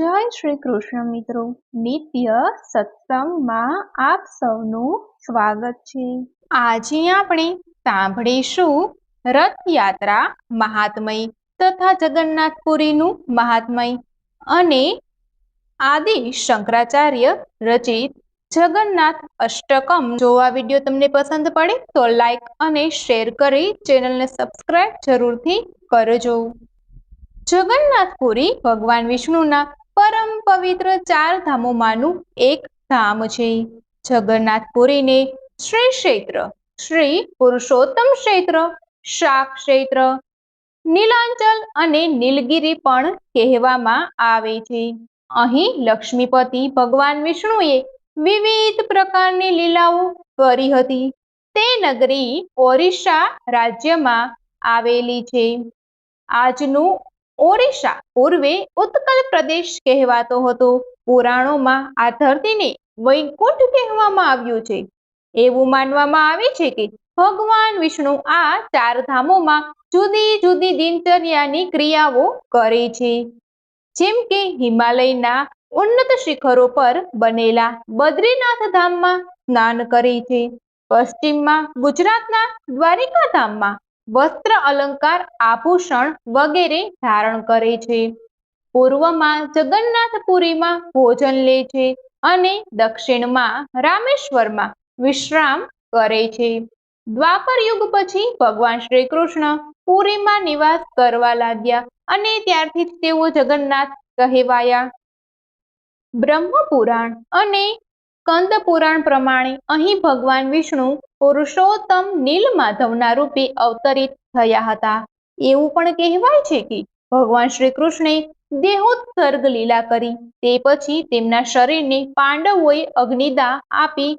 જય શ્રી કૃષ્ણ મિત્રો, નિત્ય સત્સંગમાં આપ સૌનું સ્વાગત છે। આજે આપણે સાંભળીશું રથયાત્રા મહાત્મય તથા જગન્નાથપુરીનું મહાત્મય અને આદિ શંકરાચાર્ય રચિત જગન્નાથ અષ્ટકમ। જો આ વિડીયો તમને પસંદ પડે તો લાઈક અને શેર કરી ચેનલને સબસ્ક્રાઇબ જરૂરથી કરજો। જગન્નાથપુરી ભગવાન વિષ્ણુના પરમ પવિત્ર ચાર ધામોમાંનું એક ધામ છે। જગન્નાથપુરીને શ્રી ક્ષેત્ર, શ્રી પુરુષોત્તમ ક્ષેત્ર, શાક ક્ષેત્ર, નીલાંચલ અને નીલગિરી પણ કહેવામાં આવે છે। અહીં લક્ષ્મીપતિ ભગવાન વિષ્ણુએ વિવિધ પ્રકારની લીલાઓ કરી હતી। તે નગરી ઓરિસ્સા રાજ્યમાં આવેલી છે। આજનું ઓરિસ્સા પૂર્વે ઉત્કલ પ્રદેશ કહેવાતો હતો। પુરાણોમાં આ ધરતીને વૈકુંઠ કહેવામાં આવ્યું છે। એવું માનવામાં આવે છે કે ભગવાન વિષ્ણુ આ ચાર ધામોમાં જુદી જુદી દિનચર્યાની ક્રિયાઓ કરે છે। જેમ કે હિમાલયના ઉન્નત શિખરો પર બનેલા બદ્રીનાથ ધામમાં સ્નાન કરે છે। પશ્ચિમમાં ગુજરાતના દ્વારિકા ધામમાં વસ્ત્ર અલંકાર આભૂષણ વગેરે ધારણ કરે છે। પૂર્વમાં જગન્નાથપુરીમાં ભોજન લે છે અને દક્ષિણમાં રામેશ્વરમાં વિશ્રામ કરે છે। દ્વાપર યુગ પછી ભગવાન શ્રી કૃષ્ણ પુરીમાં નિવાસ કરવા લાગ્યા અને ત્યારથી જ તેઓ જગન્નાથ કહેવાયા। બ્રહ્મપુરાણ અને સ્કંદ પુરાણ પ્રમાણે અહીં ભગવાન વિષ્ણુ પુરુષોત્તમ નીલમાધવના રૂપે અવતરિત થયા હતા। એવું પણ કહેવાય છે કે ભગવાન શ્રી કૃષ્ણે દેહોત્સર્ગ લીલા કરી તે પછી તેમના શરીરને પાંડવોએ અગ્નિદાહ આપી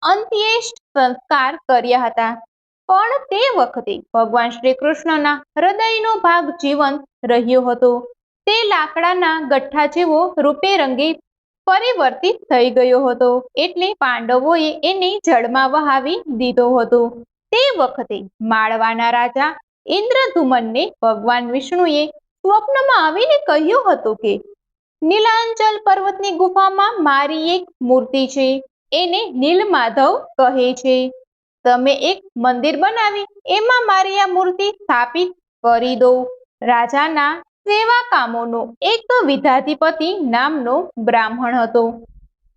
અંત્યેષ્ટ સંસ્કાર કર્યા હતા। પણ તે વખતે ભગવાન શ્રી કૃષ્ણના હૃદયનો ભાગ જીવંત રહ્યો હતો। તે લાકડાના ગઠ્ઠા જેવો રૂપે રંગે પરિવર્તિત થઈ ગયો હતો, એટલે પાંડવોએ એને જળમાં વહાવી દીધો હતો। તે વખતે માળવાના રાજા ઇન્દ્રધુમને ભગવાન વિષ્ણુએ સ્વપ્નમાં આવીને કહ્યું હતું કે નીલાંચલ પર્વતની ગુફામાં મારી એક મૂર્તિ છે, એને નીલમાધવ કહે છે। તમે એક મંદિર બનાવી એમાં મારી આ મૂર્તિ સ્થાપિત કરી દો। રાજાના સેવા કામોનો એક વિધાધિપતિ નામનો બ્રાહ્મણ હતો।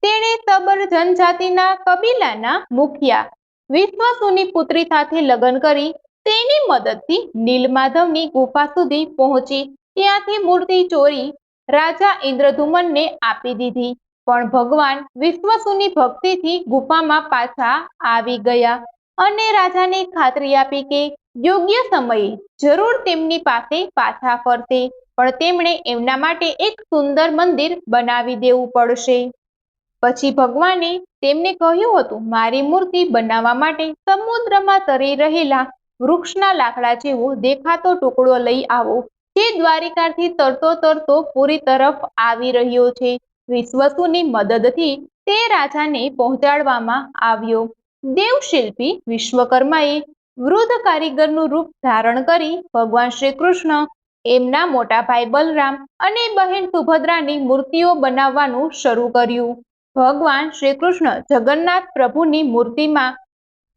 તેણે સબર જનજાતિના કબીલાના મુખિયા વિશ્વસુની પુત્રી સાથે લગ્ન કરી તેની મદદથી નીલમાધવની ગુફા સુધી પહોંચી ત્યાંથી મૂર્તિ ચોરી રાજા ઇન્દ્રધુમને આપી દીધી। પણ ભગવાન વિશ્વસુની ભક્તિથી ગુફામાં પાછા આવી ગયા અને રાજાને ખાતરી આપી કે યોગ્ય સમયે જરૂર તેમની પાસે પાછા ફરશે, પણ તેમણે એમના માટે એક સુંદર મંદિર બનાવી દેવું પડશે। પછી ભગવાને તેમને કહ્યું હતું, મારી મૂર્તિ બનાવવા માટે સમુદ્રમાં તરી રહેલા વૃક્ષના લાકડા જેવો દેખાતો ટુકડો લઈ આવો, જે દ્વારિકાથી તરતો તરતો પુરી તરફ આવી રહ્યો છે। વિશ્વસુની મદદથી તે રાજાને પહોંચાડવામાં આવ્યો। દેવશિલ્પી વિશ્વકર્માએ વૃદ્ધ કારીગરનું રૂપ ધારણ કરી ભગવાન શ્રી કૃષ્ણ, એમના મોટા ભાઈ બલરામ અને બહેન સુભદ્રાની મૂર્તિઓ બનાવવાનું શરૂ કર્યું। ભગવાન શ્રી કૃષ્ણ જગન્નાથ પ્રભુની મૂર્તિમાં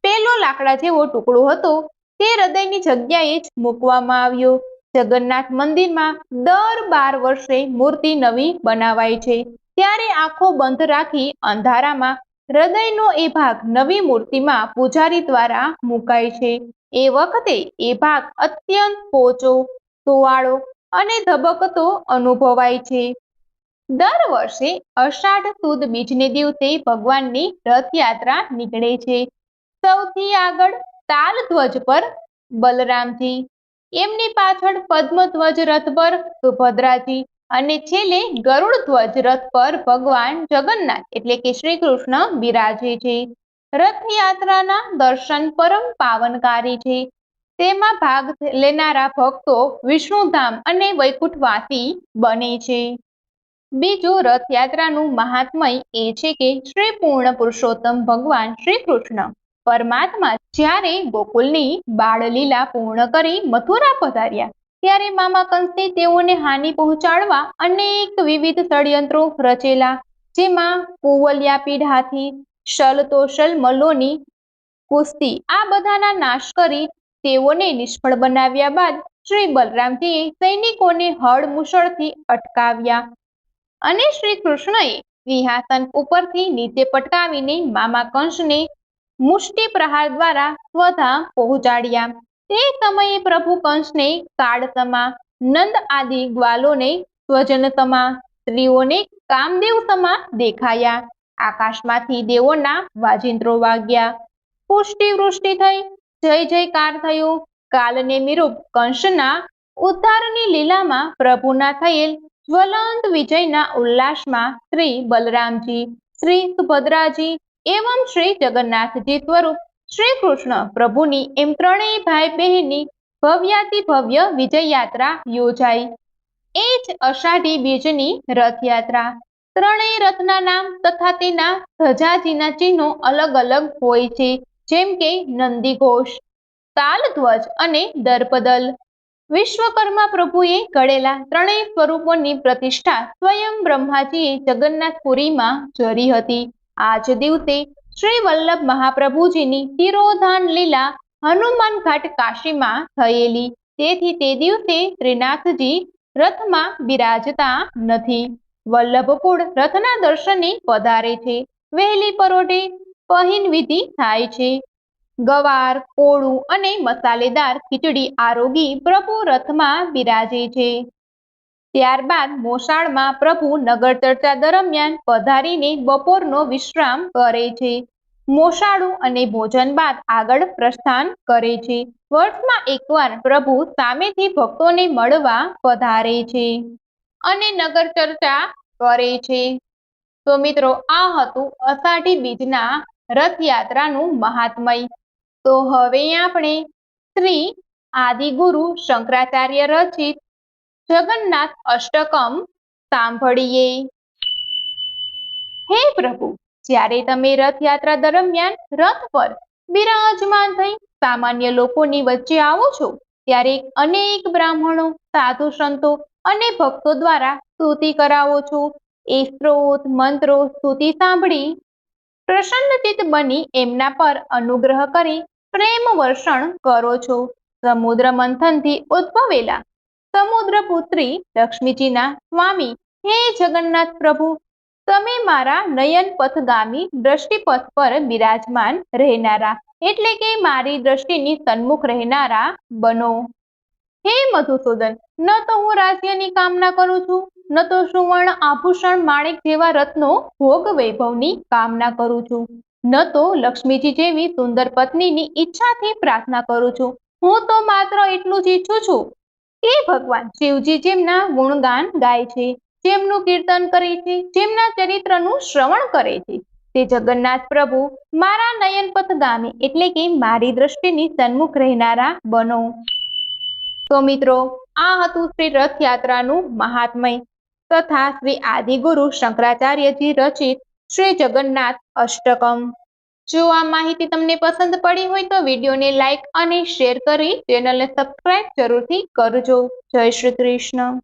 પેલો લાકડા જેવો ટુકડો હતો તે હૃદયની જગ્યાએ જ મૂકવામાં આવ્યો। જગન્નાથ મંદિરમાં દર 12 વર્ષે મૂર્તિ નવી બનાવાય છે, ત્યારે આંખો બંધ રાખી અંધારામાં હૃદયનો એ ભાગ નવી મૂર્તિમાં પૂજારી દ્વારા મુકાય છે। એ વખતે એ ભાગ અત્યંત પોચો, સુવાળો અને ધબકતો અનુભવાય છે। દર વર્ષે અષાઢ સુદ બીજને દિવસે ભગવાનની રથયાત્રા નીકળે છે। સૌથી આગળ તાલધ્વજ પર બલરામજી, એમની પાછળ પદ્મધ્વજ રથ પર સુભદ્રાજી અને છેલ્લે ગરુડ ધ્વજ રથ પર ભગવાન જગન્નાથ એટલે કે શ્રી કૃષ્ણ બિરાજે છે। રથયાત્રાના દર્શન પરમ પાવનકારી છે। તેમાં ભાગ લેનારા ભક્તો વિષ્ણુધામ અને વૈકુંઠવાસી બને છે। બીજું રથયાત્રાનું મહાત્મય એ છે કે શ્રી પૂર્ણ પુરુષોત્તમ ભગવાન શ્રી કૃષ્ણ પરમાત્મા જ્યારે ગોકુલની બાળલીલા પૂર્ણ કરી મથુરા પધાર્યા ત્યારે મામા કંસે તેઓને હાનિ પહોંચાડવા અનેક વિવિધ ષડયંત્રો રચેલા, જેમાં કુવલિયા પીઢાથી શલતોષલ મલ્લોની કુસ્તી આ બધાના નાશ કરી તેઓને નિષ્ફળ બનાવ્યા બાદ શ્રી બલરામજીએ સૈનિકોને હળ મુશળથી અટકાવ્યા અને શ્રી કૃષ્ણએ સિંહાસન ઉપરથી નીચે પટકાવીને મામા કંસને મુષ્ટિ પ્રહાર દ્વારા સ્વધામ પહોંચાડ્યા। તે સમયે પ્રભુ કંસને કાળસમા, નંદ આદિ ગ્વાલોને સ્વજન સમા, સ્ત્રીઓને કામદેવ સમા દેખાયા। આકાશમાંથી દેવોના વાજિંત્રો વાગ્યા, પુષ્ટિ વૃષ્ટિ થઈ, જય જયકાર થયો। કાલને મિરૂપ કંસના ઉદ્ધારની લીલામાં પ્રભુના થયેલ જ્વલંત વિજયના ઉલ્લાસમાં શ્રી બલરામજી, શ્રી સુભદ્રાજી એવં શ્રી જગન્નાથજી સ્વરૂપ શ્રી કૃષ્ણ પ્રભુની એમ ત્રણેય ભાઈ બહેનની ભવ્યાતિ ભવ્ય વિજય યાત્રા યોજાઈ। એ જ અષાઢી બીજની રથયાત્રા। ત્રણેય રથના નામ તથા તેના ધજાજીના ચિહ્નો અલગ અલગ હોય છે, જેમ કે નંદીઘોષ, તાલધ્વજ અને દર્પદલ। વિશ્વકર્મા પ્રભુએ ઘડેલા ત્રણેય સ્વરૂપોની પ્રતિષ્ઠા સ્વયં બ્રહ્માજીએ જગન્નાથપુરીમાં કરી હતી। આ જ દિવસે શ્રી વલ્લભ મહાપ્રભુજીની તિરોધાન લીલા હનુમાન ઘાટ કાશીમાં થયેલી, તેથી તે દિવસે ત્રિનાથજી રથમાં બિરાજતા નથી। વલ્લભકુળ રથના દર્શને પધારે છે। વહેલી પરોઢે પહીન વિધિ થાય છે। ગવાર, કોળું અને મસાલેદાર ખીચડી આરોગી પ્રભુ રથમાં બિરાજે છે। ત્યારબાદ મોસાળમાં પ્રભુ નગર ચર્ચા દરમિયાન પધારીને બપોરનો વિશ્રામ કરે છે। મોસાળું અને ભોજન બાદ આગળ પ્રસ્થાન કરે છે। વર્ષમાં એકવાર પ્રભુ સામેથી ભક્તોને મળવા પધારે છે અને નગર ચર્ચા કરે છે। તો મિત્રો, આ હતું અષાઢી બીજના રથયાત્રાનું મહાત્મય। તો હવે આપણે શ્રી આદિગુરુ શંકરાચાર્ય રચિત જગન્નાથ અષ્ટકમ સાંભળીએ। હે પ્રભુ, જ્યારે તમે રથયાત્રા દરમિયાન રથ પર બિરાજમાન થઈ સામાન્ય લોકોની વચ્ચે આવો છો, ત્યારે અનેક બ્રાહ્મણો, સાધુ સંતો અને ભક્તો દ્વારા સ્તુતિ કરાવો છો। એ સ્ત્રોત મંત્રો સ્તુતિ સાંભળી પ્રસન્નચિત્ત બની એમના પર અનુગ્રહ કરી પ્રેમ વર્ષણ કરો છો। સમુદ્ર મંથનથી ઉદ્ભવેલા સમુદ્રપુત્રી લક્ષ્મીજીના સ્વામી હે જગન્નાથ પ્રભુ, તમે મારા નયન પથગામી દ્રષ્ટિપથ પર બિરાજમાન રહેનારા એટલે કે મારી દ્રષ્ટિની સન્મુખ રહેનારા બનો। હે મધુસૂદન, ન તો હું રાજ્યની કામના કરું છું, ન તો સુવર્ણ આભૂષણ માણેક જેવા રત્નો ભોગ વૈભવની કામના કરું છું, ન તો લક્ષ્મીજી જેવી સુંદર પત્નીની ઈચ્છાથી પ્રાર્થના કરું છું। હું તો માત્ર એટલું જ ઈચ્છું છું કે ભગવાન શિવજી જેમના ગુણગાન ગાય છે, જેમનું કીર્તન કરે છે, જેમના ચરિત્રનું શ્રવણ કરે છે, તે જગન્નાથ પ્રભુ મારા નયનપથગામી એટલે કે મારી દ્રષ્ટિની સન્મુખ રહેનારા બનો। તો મિત્રો, આ હતું શ્રી રથયાત્રાનું મહાત્મય તથા શ્રી આદિગુરુ શંકરાચાર્યજી રચિત શ્રી જગન્નાથ અષ્ટકમ। જો આ માહિતી તમને પસંદ પડી હોય તો વિડીયોને લાઈક અને શેર કરી ચેનલને સબસ્ક્રાઇબ જરૂરથી કરજો। જય શ્રી કૃષ્ણ।